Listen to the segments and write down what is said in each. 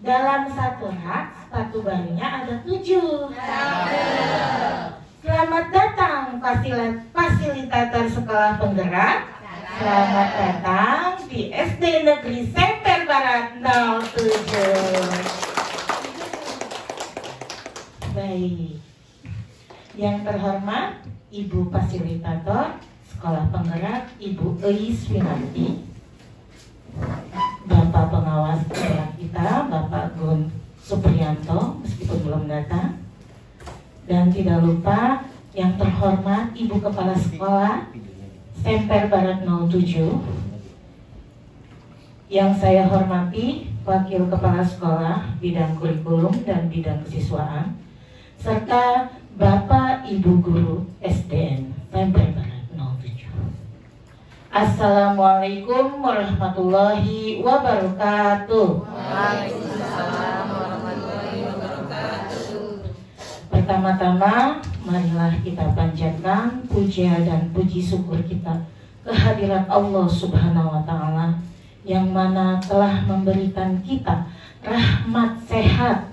Dalam satu rak sepatu barunya ada 7. Selamat datang fasilitator sekolah penggerak. Selamat datang di SD Negeri Semper Barat 07. Baik, yang terhormat Ibu Fasilitator Sekolah Penggerak, Ibu Eis Winanti, Bapak Pengawas Sekolah kita, Bapak Gun Supriyanto, meskipun belum datang, dan tidak lupa yang terhormat Ibu Kepala Sekolah Semper Barat 07, yang saya hormati Wakil Kepala Sekolah Bidang Kurikulum dan Bidang Kesiswaan, serta Bapak Ibu Guru SDN Semper Barat 07. Assalamualaikum warahmatullahi wabarakatuh. Waalaikumsalam warahmatullahi wabarakatuh. Pertama-tama, marilah kita panjatkan puja dan puji syukur kita kehadirat Allah Subhanahu wa Ta'ala, yang mana telah memberikan kita rahmat, sehat,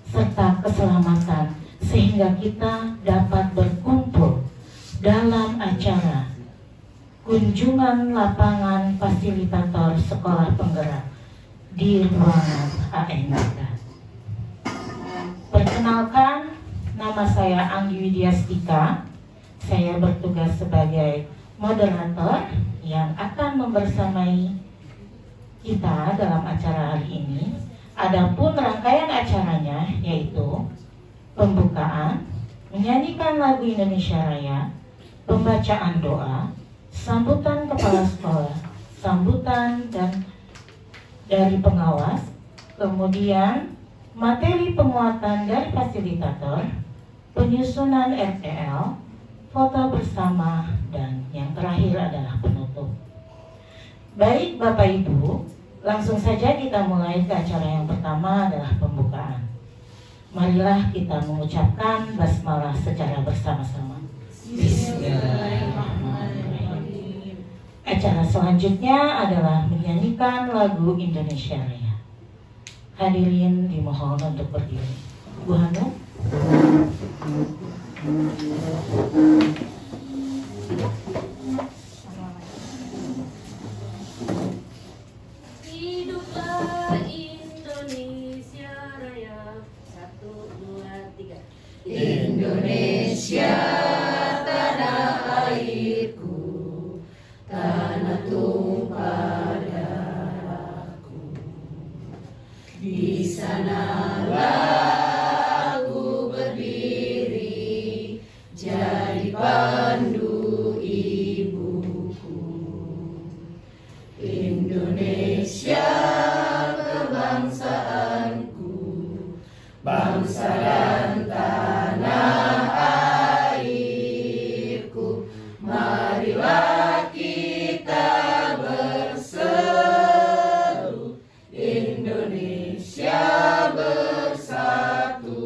serta keselamatan, sehingga kita dapat berkumpul dalam acara kunjungan lapangan fasilitator sekolah penggerak di ruangan ANK. Perkenalkan, nama saya Anggi Widyastika. Saya bertugas sebagai moderator yang akan membersamai kita dalam acara hari ini. Adapun rangkaian acaranya yaitu pembukaan, menyanyikan lagu Indonesia Raya, pembacaan doa, sambutan kepala sekolah, sambutan dan dari pengawas, kemudian materi penguatan dari fasilitator, penyusunan RTL, foto bersama, dan yang terakhir adalah penutup. Baik Bapak Ibu, langsung saja kita mulai ke acara yang pertama, adalah pembukaan. Marilah kita mengucapkan basmalah secara bersama-sama. Bismillahirrahmanirrahim. Acara selanjutnya adalah menyanyikan lagu Indonesia Raya. Hadirin dimohon untuk berdiri. Bu Hanum. Hiduplah Indonesia Raya. 1, 2, 3. Indonesia tanah airku, tanah tumpah darahku. Di sanalah aku berdiri, jadi pandu ibuku. Indonesia kebangsaanku, bangsa dan tanah airku. Marilah kita berseru, Indonesia bersatu.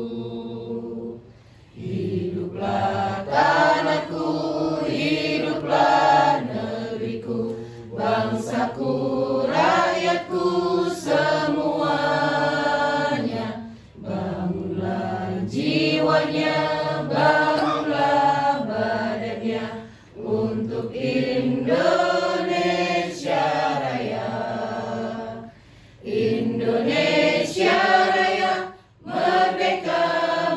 Hiduplah tanahku, hiduplah negeriku, bangsaku, rakyatku semuanya. Bangunlah jiwanya, bangunlah badannya, untuk Indonesia Raya. Indonesia Raya, merdeka,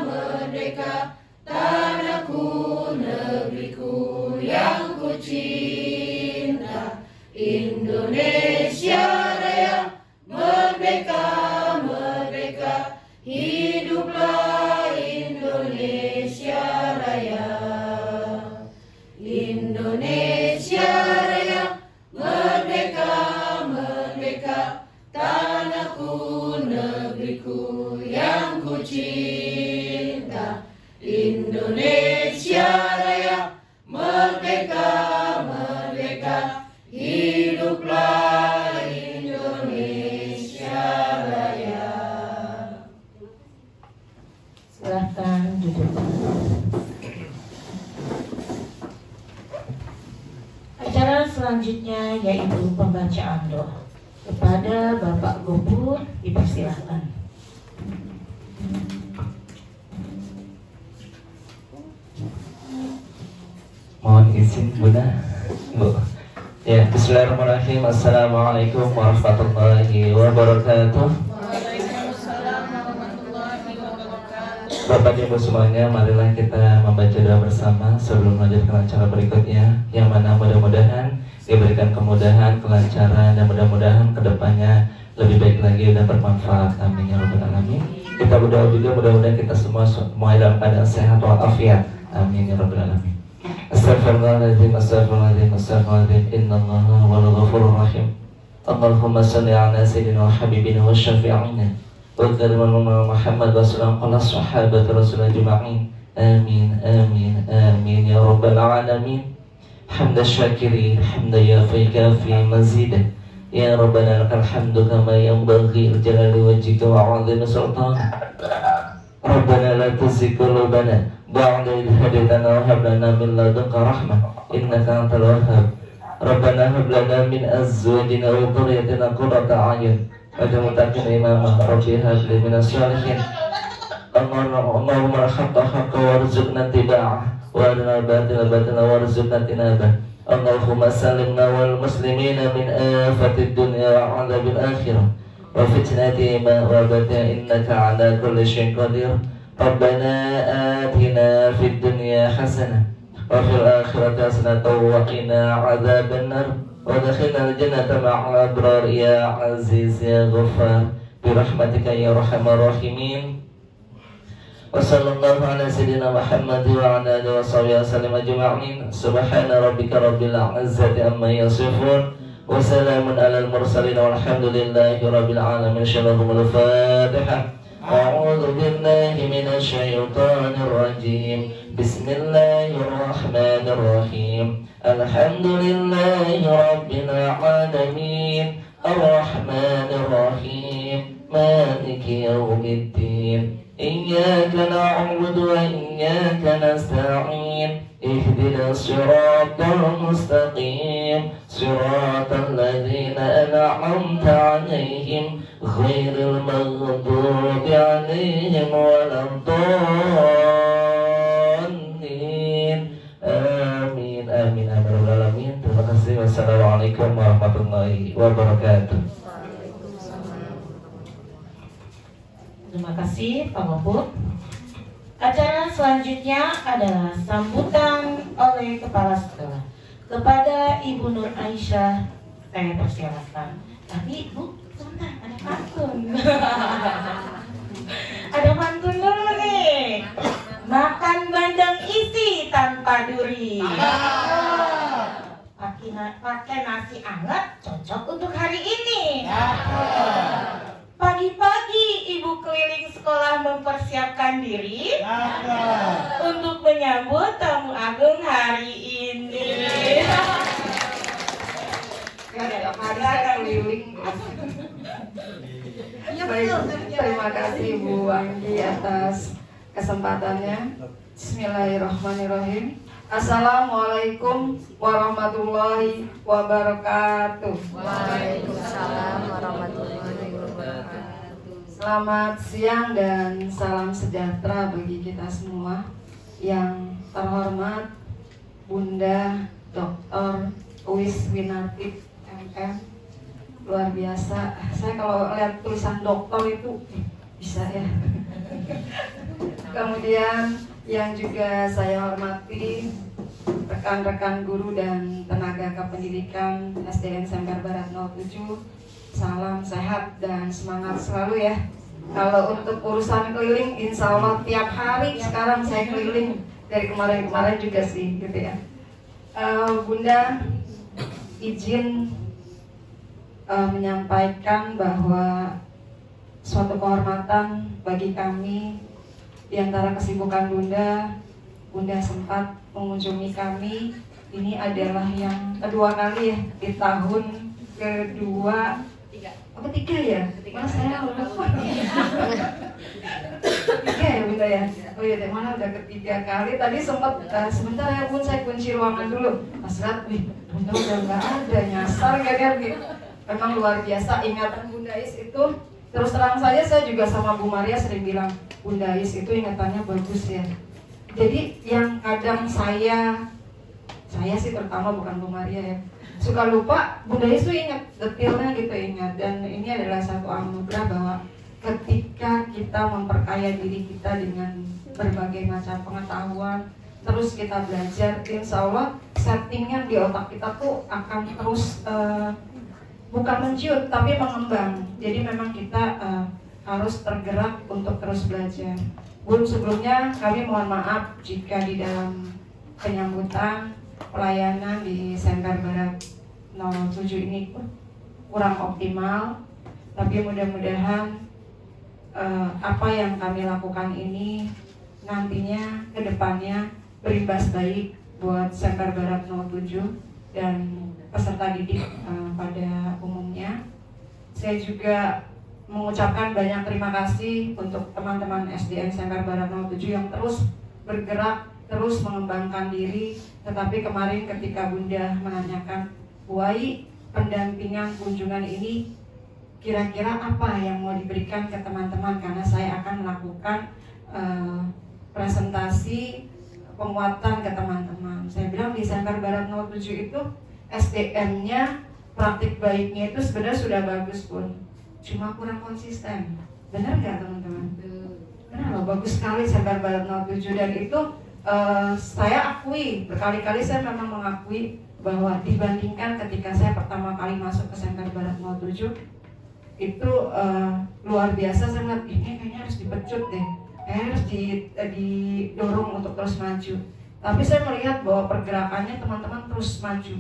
merdeka, tanahku, negeriku yang ku cinta. Indonesia Raya, merdeka, merdeka, hiduplah Indonesia Raya. Indonesia Raya, merdeka, merdeka, tanahku, negeriku yang ku cinta. Indonesia Raya, merdeka, merdeka, hiduplah Indonesia Raya. Silahkan duduk. Acara selanjutnya yaitu pembacaan doa. Kepada Bapak Gubernur, dipersilahkan. Mohon izin Bunda, Bu. Ya, bismillahirrahmanirrahim. Assalamualaikum warahmatullahi wabarakatuh. Waalaikumsalam warahmatullahi wabarakatuh. Bapak Ibu semuanya, marilah kita membaca doa bersama sebelum melanjutkan acara berikutnya, yang mana mudah-mudahan diberikan kemudahan, kelancaran, dan mudah-mudahan kedepannya lebih baik lagi dan bermanfaat. Amin ya rabbal alamin. Kita berdoa juga mudah-mudahan kita semua dalam keadaan sehat walafiat. Amin ya rabbal alamin. Astaghfirullahaladzim, astaghfirullahaladzim, astaghfirullahaladzim. Innallaha huwal ghafurur rahim. Allahumma salli ala sayyidina wa habibina wa syafi'ina wa karimana Muhammad wa sallam ala sahabat Rasulullah juma'in. Amin, amin, amin ya rabbal alamin. Hamda syakirin, hamda yafika fi mazidah. Ya Rabbana lakal hamdu kama yanbaghi jalali wajhika wa 'azimi sultanik. Rabbana la tuzigh qulubana ba'da idh hadaytana wa hab lana min ladunka rahmah innaka antal wahhab. Rabbana hab lana min azwajina wa dhurriyyatina qurrata a'yun waj'alna muttaqina imama. Rabbi hab li minas shalihin. Allahumma arhamna haqqa warzuqna tiba'ah wa arina batila batila warzuqna tinabah. Allahumma salimna wal muslimina min afatid dunya wa 'adzabil akhirah wa fitnati ma wa bata innaka 'ala kulli syai'in qadir. Rabbana atina fid dunya hasanah wa fil akhirati hasanah wa qina 'adzaban nar wa adkhilna al-jannata ma'al abrar ya 'aziz ya ghaffar bi rahmatika ya arhamar rahimin. Wa sallallahu ala sayyidina Muhammad wa ala alihi wa sahbihi wasallam ajma'in. Subhana rabbika rabbil izzati amma yasifun wa salamun alal mursalin walhamdulillahi rabbil alamin. Shalomul Fatihah. A'udzu billahi minasy syaithanir rajim. Bismillahirrahmanirrahim. Alhamdulillahi rabbil alamin. Ar-Rahmanir Rahim. Maliki yaumiddin. إياك نعبد وإياك نستعين اهدنا الصراط المستقيم صراط الذين أنعمت عليهم غير المغضوب عليهم ولا الضالين آمين آمين آمين آمين. Terima kasih. Wassalamualaikum warahmatullahi wabarakatuh. Terima kasih Pak Mahfud. Acara selanjutnya adalah sambutan oleh Kepala Sekolah kepada Ibu Nur Aisyah. Saya persilakan. Tapi Bu, sebentar, ada pantun. Ada pantun dulu nih. Makan bandeng isi tanpa duri. Pakai nasi anget cocok untuk hari ini. Pagi-pagi ibu keliling sekolah mempersiapkan diri untuk menyambut tamu agung hari ini. Ada keliling. Baik, terima kasih Bu Anggi atas kesempatannya. Bismillahirrahmanirrahim. Assalamualaikum warahmatullahi wabarakatuh. Waalaikumsalam warahmatullahi wabarakatuh. Selamat siang dan salam sejahtera bagi kita semua. Yang terhormat Bunda Dr. Uwis Winarti MM. Luar biasa. Saya kalau lihat tulisan doktor itu bisa ya. Kemudian yang juga saya hormati rekan-rekan guru dan tenaga kependidikan SDN Semper Barat 07. Salam sehat dan semangat selalu ya. Kalau untuk urusan keliling, insya Allah tiap hari sekarang saya keliling. Dari kemarin-kemarin juga sih gitu ya. Bunda izin menyampaikan bahwa suatu kehormatan bagi kami. Di antara kesibukan Bunda sempat mengunjungi kami. Ini adalah yang kedua kali ya, di tahun ketiga ya? Mana saya lupa. Tiga ya Bunda ya? Oh iya, mana udah ketiga kali. Tadi sempat sebentar ya Bun, saya kunci ruangan dulu. Pas lihat, Bunda udah nggak ada, nyasar nggak kan? Memang luar biasa ingatan Bunda Is itu Terus terang saja saya juga sama Bu Maria sering bilang, Bunda Ais itu ingatannya bagus ya. Jadi yang kadang saya sih terutama, bukan Bu Maria ya, suka lupa, Bunda Ais itu ingat detailnya gitu, ingat. Dan ini adalah satu anugerah bahwa ketika kita memperkaya diri kita dengan berbagai macam pengetahuan, terus kita belajar, insya Allah settingan di otak kita tuh akan terus bukan menciut tapi mengembang. Jadi memang kita harus tergerak untuk terus belajar. Bun, sebelumnya kami mohon maaf jika di dalam penyambutan pelayanan di Semper Barat 07 ini kurang optimal, tapi mudah-mudahan apa yang kami lakukan ini nantinya ke depannya berimbas baik buat Semper Barat 07 dan peserta didik pada umumnya. Saya juga mengucapkan banyak terima kasih untuk teman-teman SDN Semper Barat 07 yang terus bergerak, terus mengembangkan diri. Tetapi kemarin ketika Bunda menanyakan, Bu Ai, pendampingan kunjungan ini kira-kira apa yang mau diberikan ke teman-teman, karena saya akan melakukan presentasi penguatan ke teman-teman. Saya bilang di Semper Barat 07 itu SDM-nya, praktik baiknya itu sebenarnya sudah bagus pun, cuma kurang konsisten. Benar nggak teman-teman? Benar loh, bagus sekali Semper Barat 07. Dan itu saya akui, berkali-kali saya memang mengakui bahwa dibandingkan ketika saya pertama kali masuk ke Semper Barat 07 itu luar biasa. Saya melihat ini kayaknya harus dipecut deh, harus didorong untuk terus maju. Tapi saya melihat bahwa pergerakannya teman-teman terus maju.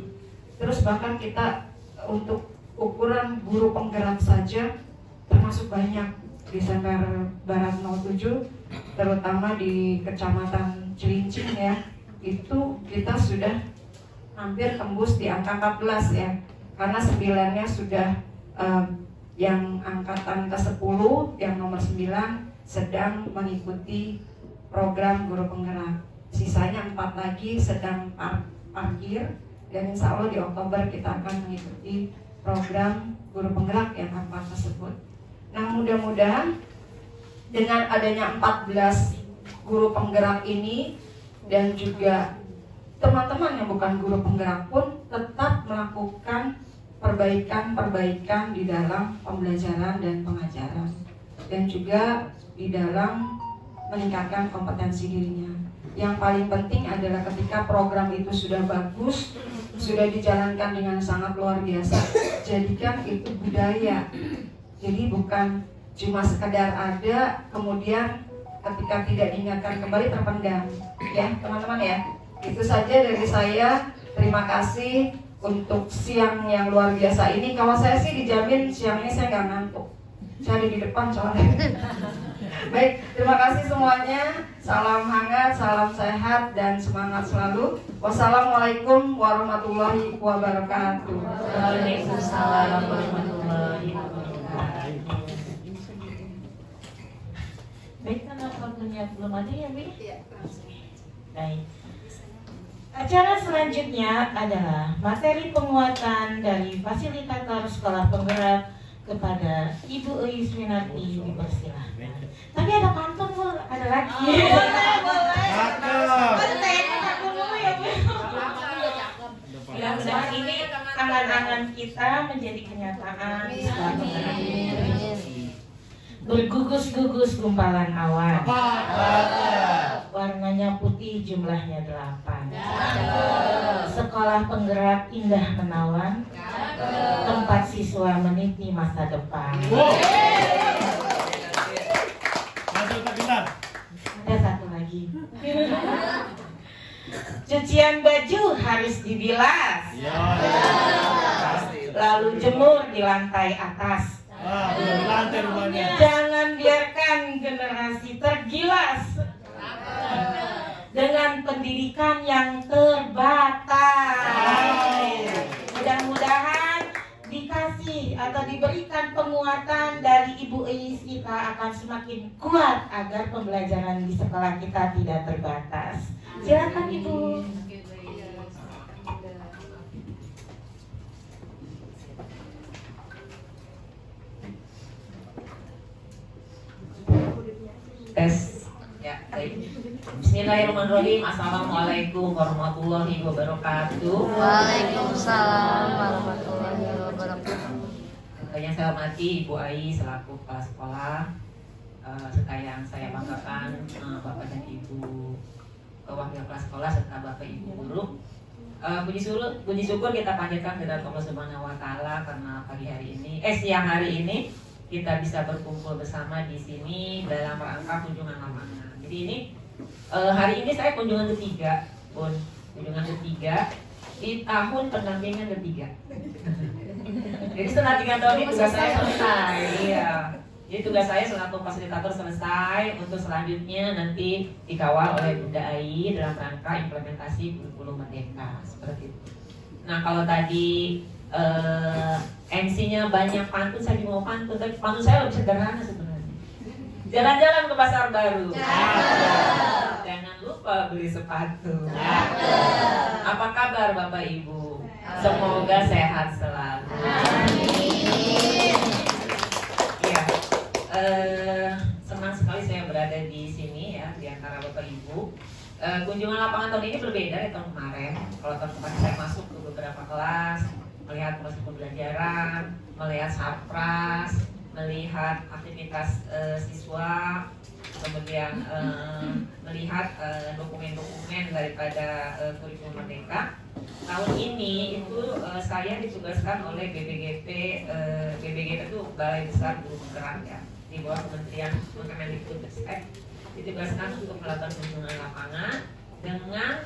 Terus bahkan kita untuk ukuran guru penggerak saja termasuk banyak di Semper Barat 07, terutama di Kecamatan Cilincing ya, itu kita sudah hampir tembus di angka 14 ya, karena 9-nya sudah yang angkatan ke-10, yang nomor 9 sedang mengikuti program guru penggerak. Sisanya 4 lagi sedang parkir, dan insya Allah di Oktober kita akan mengikuti program guru penggerak yang keempat tersebut. Nah, mudah-mudahan dengan adanya 14 guru penggerak ini dan juga teman-teman yang bukan guru penggerak pun tetap melakukan perbaikan-perbaikan di dalam pembelajaran dan pengajaran, dan juga di dalam meningkatkan kompetensi dirinya. Yang paling penting adalah ketika program itu sudah bagus, sudah dijalankan dengan sangat luar biasa, jadikan itu budaya. Jadi bukan cuma sekedar ada, kemudian ketika tidak diingatkan kembali terpendam. Ya teman-teman ya, itu saja dari saya. Terima kasih untuk siang yang luar biasa ini. Kalau saya sih dijamin siang ini saya nggak ngantuk, saya ada di depan soalnya. Baik, terima kasih semuanya. Salam hangat, salam sehat, dan semangat selalu. Wassalamualaikum warahmatullahi wabarakatuh. Waalaikumsalam warahmatullahi wabarakatuh. Baik, karena waktunya belum ada ya, Bi? Iya. Baik. Acara selanjutnya adalah materi penguatan dari fasilitator sekolah penggerak kepada Ibu Eis Winarti, dipersilahkan. Tapi ada pantun, Bu, ada lagi. Mudah-mudahan ini angan-angan kita menjadi kenyataan di sekolah penggerak ini. Bergugus-gugus gumpalan awan, warnanya putih, jumlahnya 8. Sekolah penggerak indah menawan, tempat siswa meniti masa depan. Ada satu lagi. Cucian baju harus dibilas, lalu jemur di lantai atas. Jangan biarkan generasi tergilas dengan pendidikan yang terbatas. Mudah-mudahan dikasih atau diberikan penguatan dari Ibu Eis, kita akan semakin kuat agar pembelajaran di sekolah kita tidak terbatas. Silakan Ibu. Baik. Bismillahirrahmanirrahim. Assalamualaikum warahmatullahi wabarakatuh. Waalaikumsalam warahmatullahi wabarakatuh. Yang saya hormati Ibu Ai selaku kepala sekolah, serta yang saya banggakan Bapak dan Ibu wakil kepala sekolah serta Bapak Ibu guru. Puji syukur kita panjatkan kepada Allah Subhanahu wa taala karena siang hari ini kita bisa berkumpul bersama di sini dalam rangka kunjungan lapangan. Jadi ini hari ini saya kunjungan ketiga, Bun. Kunjungan ketiga di tahun pendampingan ketiga. Jadi setelah 3 tahun ini tugas saya selesai. Iya. Jadi tugas saya selaku fasilitator selesai. Untuk selanjutnya nanti dikawal oleh Bunda Ai dalam rangka implementasi kurikulum Merdeka seperti itu. Nah kalau tadi MC-nya banyak pantun, saya juga mau pantun. Tapi pantun saya lebih sederhana sebenarnya. Jalan-jalan ke pasar baru. Jangan lupa beli sepatu. Apa kabar Bapak Ibu? Semoga sehat selalu. Iya, senang sekali saya berada di sini ya di antara Bapak Ibu. Kunjungan lapangan tahun ini berbeda dari tahun kemarin. Kalau tahun kemarin saya masuk ke beberapa kelas, melihat proses pembelajaran, melihat sarpras, melihat aktivitas siswa, kemudian melihat dokumen-dokumen daripada kurikulum Merdeka. Tahun ini itu saya ditugaskan oleh BBGP. BBGP itu Balai Besar Guru Penggerak ya, di bawah Kementerian Kemendikbudristek, ditugaskan untuk melakukan kunjungan lapangan dengan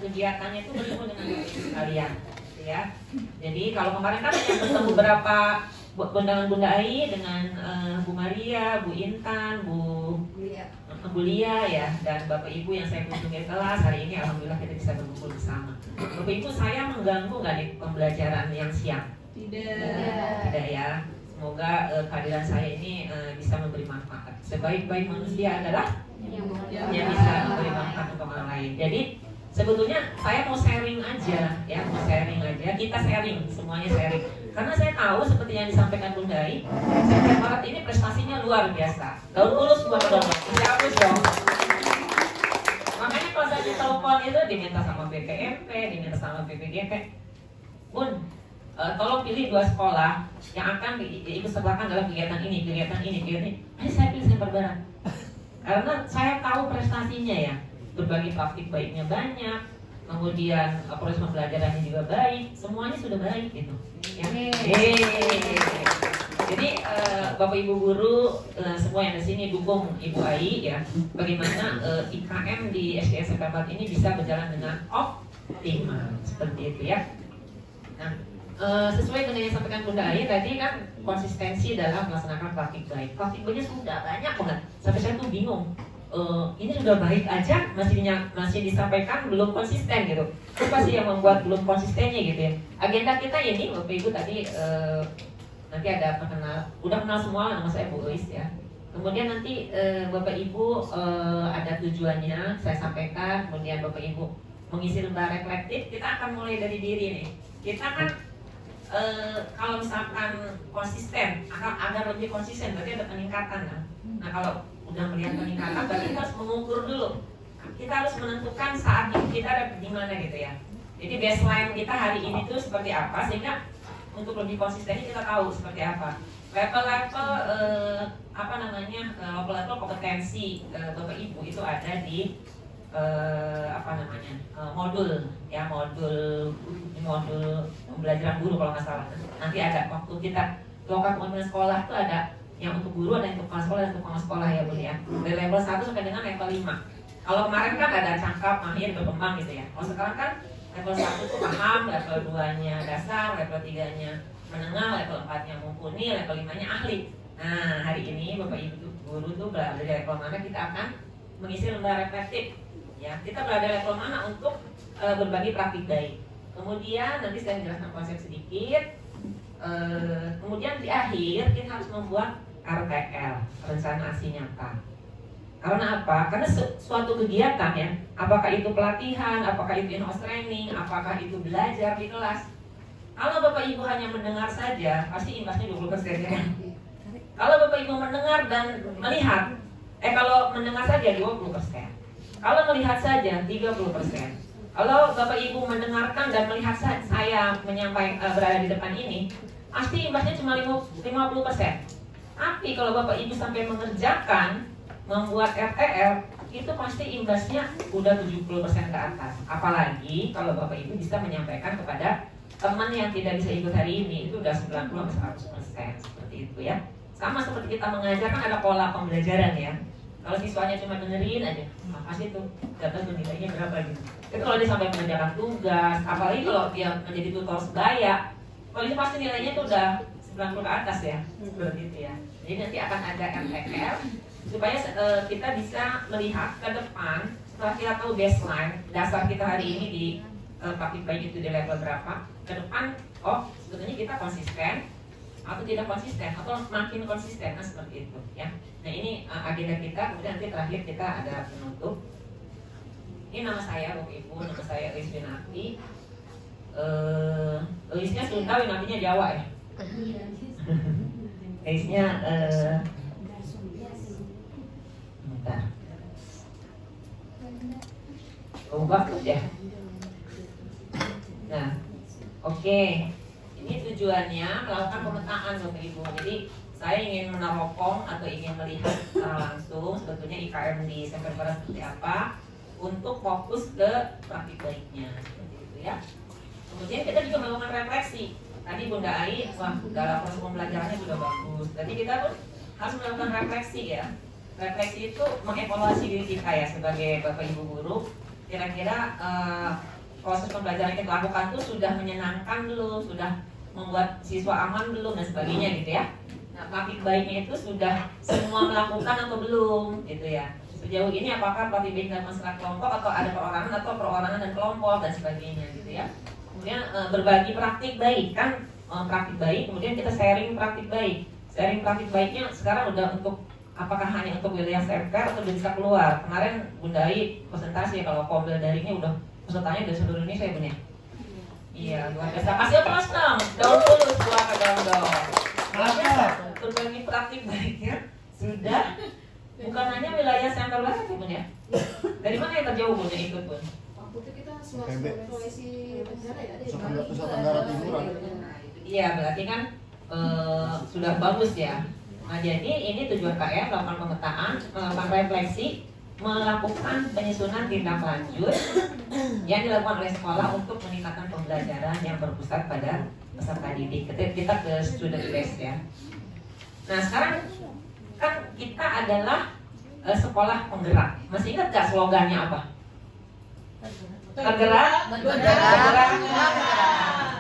kegiatannya itu bertemu dengan kalian ya. Jadi kalau kemarin kan yang bertemu beberapa undangan Bunda Ai dengan Bu Maria, Bu Intan, Bu Lia ya, dan Bapak Ibu yang saya kunjungi kelas hari ini, alhamdulillah kita bisa berkumpul bersama. Bapak Ibu, saya mengganggu nggak di pembelajaran yang siang? Tidak ya. Semoga kehadiran saya ini bisa memberi manfaat. Sebaik-baik manusia adalah yang bisa memberi manfaat untuk orang lain. Jadi sebetulnya saya mau sharing aja ya, kita sharing, semuanya sharing. Karena saya tahu seperti yang disampaikan Bunda Ai, September Maret ini prestasinya luar biasa. Daun mulus buat dong, dihapus dong. Makanya kalau saya ditelepon itu diminta sama BPMP, diminta sama BPGP, Bun, tolong pilih 2 sekolah yang akan diikut sertakan dalam kegiatan ini. Ayo saya pilih Semper Barat. Karena saya tahu prestasinya ya, berbagi praktik baiknya banyak, kemudian proses pembelajarannya juga baik, semuanya sudah baik gitu. Ya. Jadi Bapak Ibu guru semua yang di sini dukung Ibu Ai ya, bagaimana IKM di SDN Semper Barat ini bisa berjalan dengan optimal seperti itu ya. Nah, sesuai dengan yang disampaikan Bunda Ai tadi kan, konsistensi dalam melaksanakan praktik baik. Praktik baiknya sudah banyak banget, sampai saya tuh bingung. Ini sudah baik aja masih disampaikan belum konsisten gitu. Apa sih yang membuat belum konsistennya gitu ya? Agenda kita ini Bapak Ibu tadi nanti ada udah kenal semua nama saya Bu Lois ya. Kemudian nanti Bapak Ibu ada tujuannya saya sampaikan. Kemudian Bapak Ibu mengisi lembar reflektif. Kita akan mulai dari diri nih. Kita kan kalau misalkan konsisten, agar lebih konsisten berarti ada peningkatan kan. Nah kalau udah melihat peningkatan, berarti kita harus mengukur dulu. Kita harus menentukan saat ini kita ada di mana gitu ya. Jadi baseline kita hari ini tuh seperti apa, sehingga untuk lebih konsisten kita tahu seperti apa. Level-level level-level kompetensi Bapak Ibu itu ada di modul pembelajaran guru kalau nggak salah. Nanti ada waktu kita lokal kemudian sekolah itu ada yang untuk guru, ada yang untuk kepala sekolah dan untuk kepala sekolah ya Bu ya. Dari level 1 sampai dengan level 5. Kalau kemarin kan ada cangkap, mahir, berkembang gitu ya. Kalau sekarang kan level 1 itu paham, level 2-nya dasar, level 3-nya menengah, level 4-nya mumpuni, level 5-nya ahli. Nah hari ini Bapak Ibu guru tuh berada di level mana kita akan mengisi lembar reflektif. Ya, kita berada di level mana untuk berbagi praktik baik. Kemudian nanti saya jelaskan konsep sedikit. Kemudian di akhir kita harus membuat RTL, rencana aksi nyata. Karena apa? Karena suatu kegiatan ya, apakah itu pelatihan, apakah itu in-house training, apakah itu belajar di kelas. Kalau Bapak Ibu hanya mendengar saja, pasti imbasnya 20% ya. Kalau Bapak Ibu mendengar dan melihat, Kalau mendengar saja 20%. Kalau melihat saja 30%. Kalau Bapak Ibu mendengarkan dan melihat saya menyampaikan berada di depan ini, pasti imbasnya cuma 50%. Tapi kalau Bapak Ibu sampai mengerjakan, membuat RTL, itu pasti imbasnya udah 70% ke atas. Apalagi kalau Bapak Ibu bisa menyampaikan kepada teman yang tidak bisa ikut hari ini, itu udah 90-100% seperti itu ya. Sama seperti kita mengajar kan ada pola pembelajaran ya. Kalau siswanya cuma dengerin aja, makasih tuh, data tuh nilainya berapa gitu. Tapi kalau dia sampai mengerjakan tugas, apalagi kalau dia menjadi tutor sebaya, kalau itu pasti nilainya tuh udah 90 ke atas ya, seperti itu ya. Jadi nanti akan ada MTL supaya kita bisa melihat ke depan setelah kita tahu baseline dasar kita hari ini di praktik baik itu di level berapa, ke depan oh sebetulnya kita konsisten atau tidak konsisten atau makin konsisten, nah seperti itu ya. Nah ini agenda kita, kemudian nanti terakhir kita ada penutup. Ini nama saya Bapak Ibu, nama saya Elis Winarti. Elisnya Sunda, Winartinya Jawa ya. Elisnya bentar. Oh bagus ya. Nah, oke. Ini tujuannya melakukan pemetaan Bapak Ibu. Jadi saya ingin meneropong atau ingin melihat secara langsung sebetulnya IKM di Semper Barat seperti apa untuk fokus ke praktik baiknya seperti itu ya. Kemudian kita juga melakukan refleksi. Tadi Bunda Ai, wah dalam proses pembelajarannya sudah bagus. Jadi kita pun harus melakukan refleksi ya. Refleksi itu mengevaluasi diri kita ya sebagai Bapak Ibu guru. Kira-kira proses pembelajaran yang kita lakukan itu sudah menyenangkan belum, sudah membuat siswa aman belum dan sebagainya gitu ya. Nah, praktik baiknya itu sudah semua melakukan atau belum gitu ya. Sejauh ini apakah praktik baik dalam masalah kelompok atau ada perorangan atau perorangan dan kelompok dan sebagainya gitu ya. Kemudian berbagi praktik baik kan, praktik baik, kemudian kita sharing praktik baik. Sharing praktik baiknya sekarang udah untuk apakah hanya untuk wilayah Semper atau bisa keluar. Kemarin Bunda Ai presentasi kalau Kombil daringnya udah pesertanya dari seluruh Indonesia ya Bun ya? Iya, luar biasa. Kasih aplaus dong. Daun dulu sebuah ke daun dong. Luar biasa. Berbagi praktik baiknya sudah bukan hanya wilayah Semper Barat ya Bun ya? Dari mana yang terjauh Bun yang ikut Bun? Waktu itu kita Sulawesi Tenggara ya? Nusa Tenggara Timur. Iya, berarti kan sudah bagus ya. Nah jadi ini tujuan KM melakukan pemetaan, melakukan refleksi, melakukan penyusunan tindak lanjut yang dilakukan oleh sekolah untuk meningkatkan pembelajaran yang berpusat pada peserta didik. Kita ke student base ya. Nah sekarang kan kita adalah sekolah penggerak. Masih ingat gak slogannya apa? Tergerak, bergerak.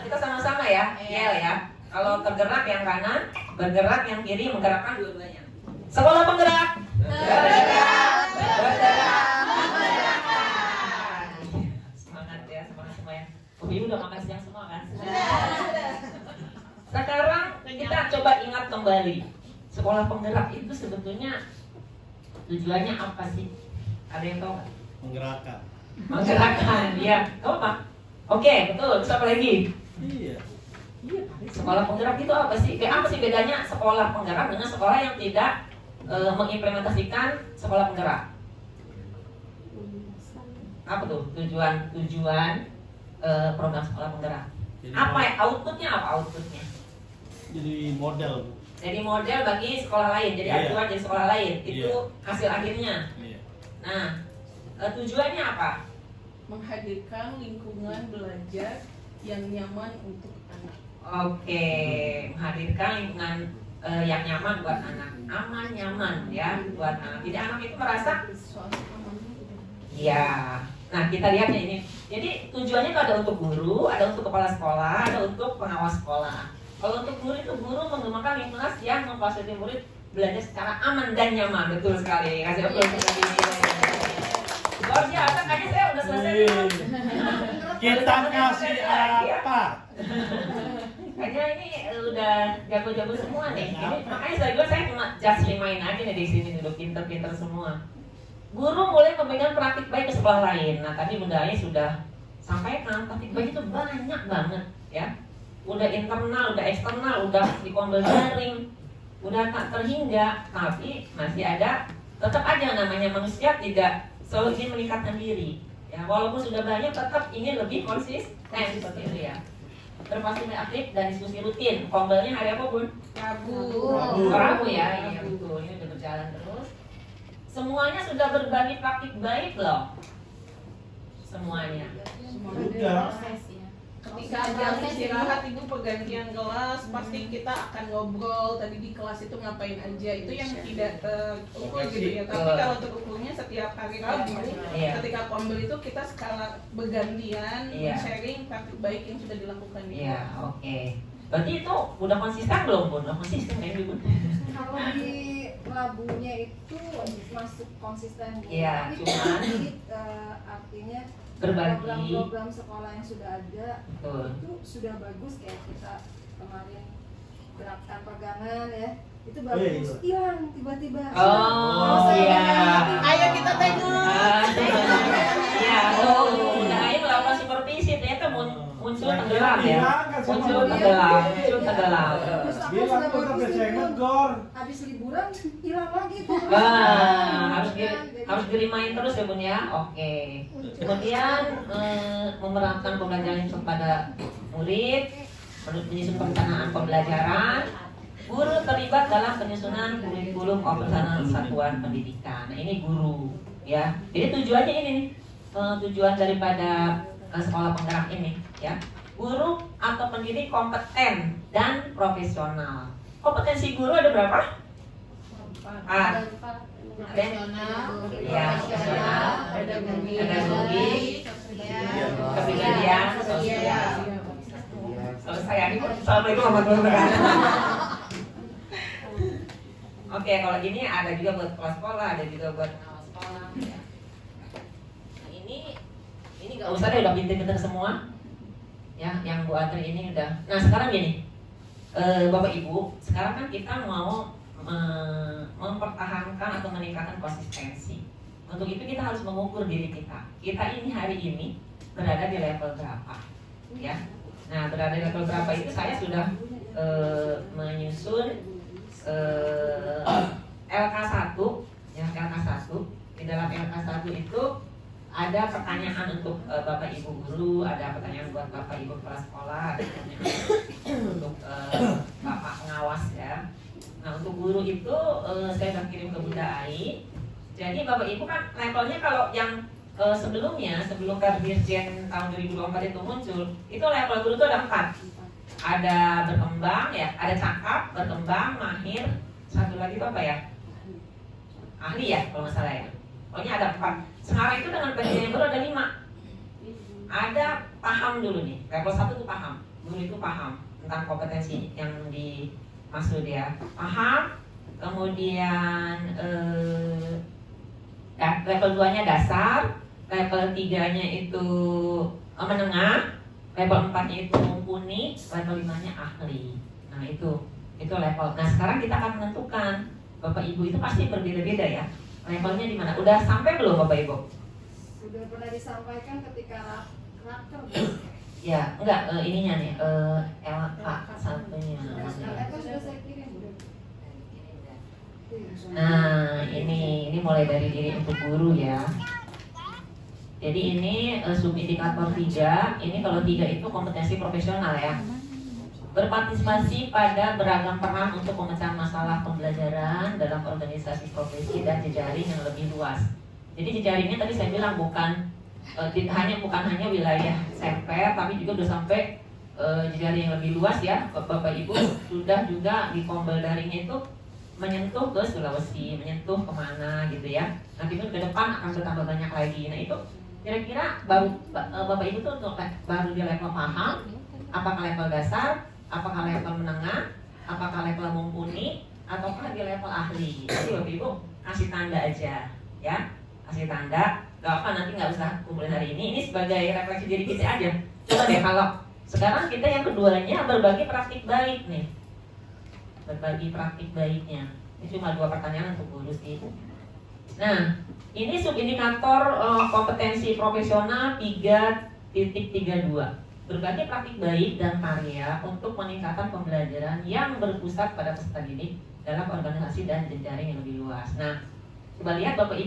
Kita sama-sama ya, yel ya. Kalau tergerak yang kanan, bergerak yang kiri, menggerakkan dua-duanya. Sekolah penggerak. Bergerak, semangat ya, semangat semua ya. Ibu udah makan siang semua kan? Sekarang kita coba ingat kembali, sekolah penggerak itu sebetulnya tujuannya apa sih? Ada yang tahu nggak? Menggerakkan. Menggerakkan, ya. Tahu apa? Oke, betul. Terus apa lagi? Iya. Sekolah penggerak itu apa sih? Apa sih bedanya sekolah penggerak dengan sekolah yang tidak mengimplementasikan sekolah penggerak? Apa tuh tujuan program sekolah penggerak? Jadi Apa ya? Outputnya apa outputnya? Jadi model. Jadi model bagi sekolah lain, jadi Iya. acuan jadi sekolah lain. Itu Iya. hasil akhirnya. Iya. Nah, tujuannya apa? Menghadirkan lingkungan belajar yang nyaman untuk anak. Oke, menghadirkan lingkungan yang nyaman buat anak, aman nyaman ya buat anak. Jadi anak itu merasa, Soalnya amannya udah. ya. Nah kita lihatnya ini. Jadi tujuannya itu ada untuk guru, ada untuk kepala sekolah, ada untuk pengawas sekolah. Kalau untuk guru itu guru mengembangkan lingkungan yang memfasilitasi murid belajar secara aman dan nyaman. Betul sekali. Kasih aplaus sekali. Luar biasa, kayaknya saya udah selesai. Kita kasih apa? Kayaknya ini udah jago-jago semua nih. Ini, makanya saya cuma just remind aja nih di sini duduk pinter-pinter semua. Guru mulai memberikan praktik baik ke sekolah lain. Nah tadi Bunda Ai sudah sampaikan praktik baik itu banyak banget ya. Udah internal, udah eksternal, udah di Kombil daring, udah tak terhingga, tapi masih ada tetap aja namanya manusia tidak selalu ingin meningkatkan diri. Ya, walaupun sudah banyak tetap ingin lebih konsisten seperti itu ya. Berpartisipasi aktif dan diskusi rutin. Kombelnya hari apa, Bun? Rabu ya, iya betul. Ini udah berjalan terus. Semuanya sudah berbagi praktik baik loh. Semuanya. Sudah. Ketika jam istirahat Ibu pergantian kelas, pasti kita akan ngobrol tadi di kelas itu ngapain aja. Itu yang tidak terukur gitu ya. Tapi kalau terukurnya setiap hari Rabu, ketika kombel itu kita skala bergantian sharing praktik baik yang sudah dilakukan. Iya, oke. Berarti itu udah konsisten belum, Bun? Udah konsisten ya, Bun? Kalau di Rabunya itu masuk konsisten. Iya, tapi cuman artinya berbagi program-program sekolah yang sudah ada itu sudah bagus, kayak kita kemarin gerakan pegangan ya, itu bagus, hilang tiba-tiba. Iya. Ayo kita tengok. Iya, udah ayo melakukan supervisi ternyata muncul tenggelam ya. Muncul tenggelam. Terus aku sudah bagus itu, habis liburan hilang lagi tuh. Harus dirimain terus ya, Bun ya. Oke. Kemudian menerapkan pembelajaran kepada murid, menyusun perencanaan pembelajaran. Guru terlibat dalam penyusunan kurikulum operasional satuan pendidikan. Nah, ini guru ya. Jadi tujuannya ini nih. Tujuan daripada sekolah penggerak ini ya. Guru atau pendidik kompeten dan profesional. Kompetensi guru ada berapa? Ada pedagogik, kepribadian, sosial. Selesai ya. Assalamualaikum warahmatullahi wabarakatuh. Oke, kalau ini ada juga buat kelas sekolah, ada juga buat awal sekolah. Ya. Nah, ini nggak usah deh, udah pinter-pinter semua. Ya, yang Bu Atri ini udah. Nah, sekarang gini, Bapak Ibu, sekarang kan kita mau mempertahankan atau meningkatkan konsistensi. Untuk itu kita harus mengukur diri kita. Kita ini hari ini berada di level berapa, ya? Nah, berada di level berapa itu saya sudah menyusun LK1, ya LK1. Di dalam LK1 itu ada pertanyaan untuk Bapak Ibu guru, ada pertanyaan buat Bapak Ibu kepala sekolah, ada pertanyaan untuk Bapak pengawas ya. Nah, untuk guru itu saya sudah kirim ke Bunda Ai. Jadi Bapak Ibu kan levelnya kalau yang sebelumnya, sebelum Dirjen tahun 2024 itu muncul, itu level guru itu ada 4. Ada berkembang ya, ada cakap, berkembang, mahir, satu lagi itu apa ya? Ahli ya kalau nggak salah ya. Pokoknya ada 4. Sekarang itu dengan pendidikan yang baru ada 5. Ada paham dulu nih, level 1 itu paham. Guru itu paham tentang kompetensi yang dimaksud ya. Paham, kemudian level 2-nya dasar, level 3-nya itu menengah, level 4-nya itu mumpuni, level 5-nya ahli. Nah itu level. Nah sekarang kita akan menentukan, Bapak Ibu itu pasti berbeda-beda ya. Levelnya di mana? Udah sampai belum Bapak Ibu? Sudah pernah disampaikan ketika raker. Ya, enggak, ininya nih, LK satunya. Sudah saya kirim. Nah, ini mulai dari diri untuk guru ya. Jadi ini subindikator 3. Ini kalau 3 itu kompetensi profesional ya. Berpartisipasi pada beragam peran untuk pemecahan masalah pembelajaran dalam organisasi profesi dan jejaring yang lebih luas. Jadi jejaringnya tadi saya bilang bukan hanya wilayah Semper, tapi juga udah sampai jejaring yang lebih luas ya. Bapak Ibu sudah juga di kombel daringnya itu menyentuh ke Sulawesi, menyentuh kemana gitu ya. Nanti pun ke depan akan bertambah banyak lagi. Nah itu kira-kira Bapak Ibu tuh untuk baru di level paham, apakah level dasar, apakah level menengah, apakah level mumpuni, ataukah di level ahli. Jadi Bapak Ibu kasih tanda aja ya, kasih tanda. Gak apa, nanti nggak usah kumpulin hari ini. Ini sebagai refleksi diri kita aja. Coba deh kalau sekarang kita yang keduanya berbagi praktik baik nih. Berbagi praktik baiknya. Ini cuma 2 pertanyaan untuk guru sih. Nah, ini subindikator kompetensi profesional 3.32. Berbagi praktik baik dan karya untuk meningkatkan pembelajaran yang berpusat pada peserta didik dalam organisasi dan jejaring yang lebih luas. Nah, Coba lihat Bapak